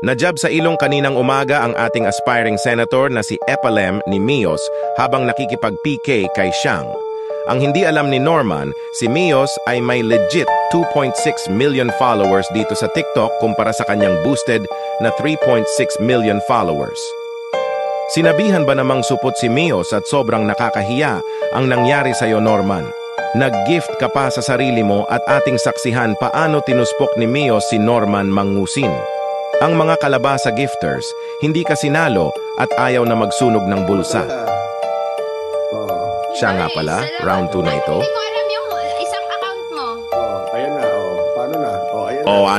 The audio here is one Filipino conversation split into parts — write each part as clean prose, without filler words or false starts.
Najab sa ilong kaninang umaga ang ating aspiring senator na si Epalem ni Mios habang nakikipag-PK kay Xiang. Ang hindi alam ni Norman, si Mios ay may legit 2.6 million followers dito sa TikTok kumpara sa kanyang boosted na 3.6 million followers. Sinabihan ba namang supot si Mios at sobrang nakakahiya ang nangyari sa'yo, Norman? Nag-gift ka pa sa sarili mo at ating saksihan paano tinuspok ni Mios si Norman Mangusin. Ang mga kalabasa gifters, hindi ka sinalo at ayaw na magsunog ng bulsa. Siya nga pala, round 2 na ito. Hindi ko alam yung isang account mo. Ayan na, paano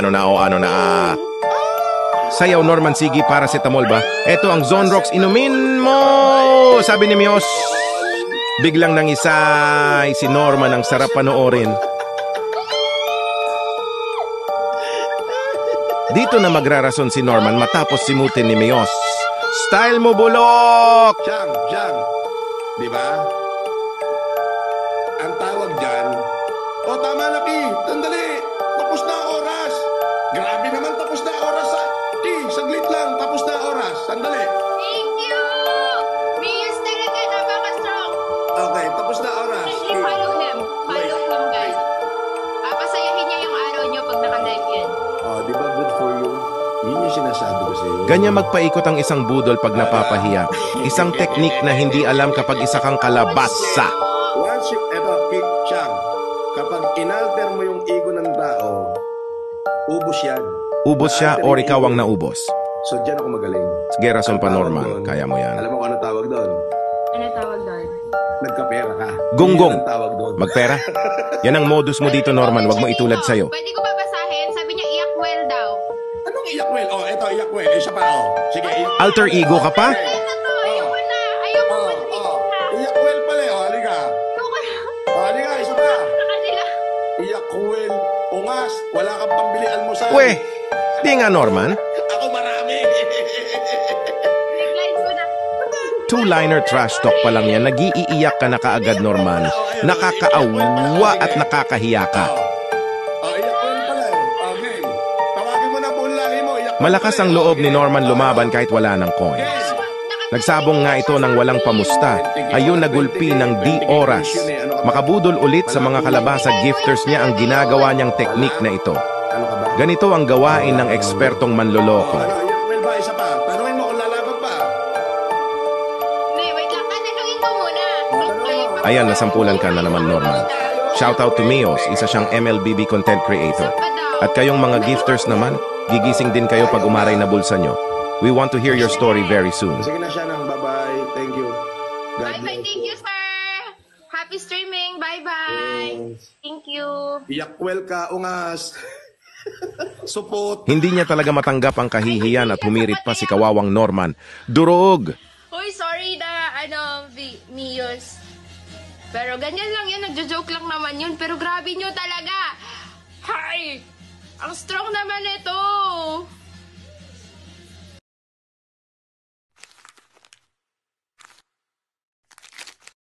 na? Ano na. Sayaw, Norman, sige, paracetamol ba? Eto ang Zone Rocks, inumin mo! Sabi ni Mios. Biglang nangisay si Norman, ang sarap panoorin. Dito na magrarason si Norman matapos simutin ni Mios. Style mo, bulok! Xiang, di ba? Ang tawag dyan, tama na, Ki, sandali, tapos na oras. Grabe naman, tapos na oras. Ki, saglit lang, tapos na oras, sandali. Thank you! Mios talaga, napaka-strong. Okay, tapos na oras. Actually, follow him. Follow him, guys. Papasayahin niya yung araw niyo pag naka-live yan. Di ba good for you? Yun yung sinasabi ko sa'yo. Ganyan magpaikot ang isang budol pag napapahiya. Isang teknik na hindi alam kapag isa kang kalabasa. Once you, Xiang, kapag inalter mo yung ego ng tao, ubos yan. Ubos siya o ikaw ang naubos. So, dyan ako magaling. Sige, rason pa, Ang tawag Norman. doon, Kaya mo yan. Alam mo kung ano tawag doon? Ano tawag doon? Nagkapera ka. Gonggong. Yun ang tawag doon. Magpera? Yan ang modus mo dito, Norman. Huwag mo itulad sa'yo. Pwede ko babasahin? Sabi niya, iyak well daw. Anong iyakwel? Ito, iyakwel. Isa pa, Sige, Alter ego ka pa? Ayoko na to. Ayoko na. Ayoko na. Iyakwel pala, halika. Ayoko na. Halika, isa pa. Sa kanila. Iyakwel. Ungas. Wala kang pambili almusal. We, di nga, Norman. Ako marami. Neglines ko na. Two-liner trash talk pa lang yan. Nag-iiyak ka na kaagad, Norman. Nakakaawa at nakakahiya ka. Iyakwel pala Okay. Tawagin mo na buong lahi mo. Iyakwel Malakas ang loob ni Norman lumaban kahit wala ng coins. Nagsabong nga ito ng walang pamusta. Ayun nagulpi ng di oras. Makabudol ulit sa mga kalabasa gifters niya ang ginagawa niyang teknik na ito. Ano ka ba? Ganito ang gawain ng ekspertong manloloko. Iyakwel ba? Isa pa. Tanungin mo kung lalaban pa. May, wait lang. Tanungin ko muna. Ayan, nasampulan ka na naman, Norman. Shoutout to Mios, isa siyang MLBB content creator. At kayong mga gifters naman, gigising din kayo pag umaray na bulsa nyo. We want to hear your story very soon. Sige na siya nang bye-bye. Thank you. God Bye-bye. bless Thank you, sir. Happy streaming. Bye-bye. Thank you. Iyakwel ka, ungas. Supot. Hindi niya talaga matanggap ang kahihiyan at humirit pa si kawawang Norman. Durog! Uy, sorry na, Mios. Pero ganyan lang yun, nagjo-joke lang naman yun. Pero grabe nyo talaga. Hi! Ang strong naman ito.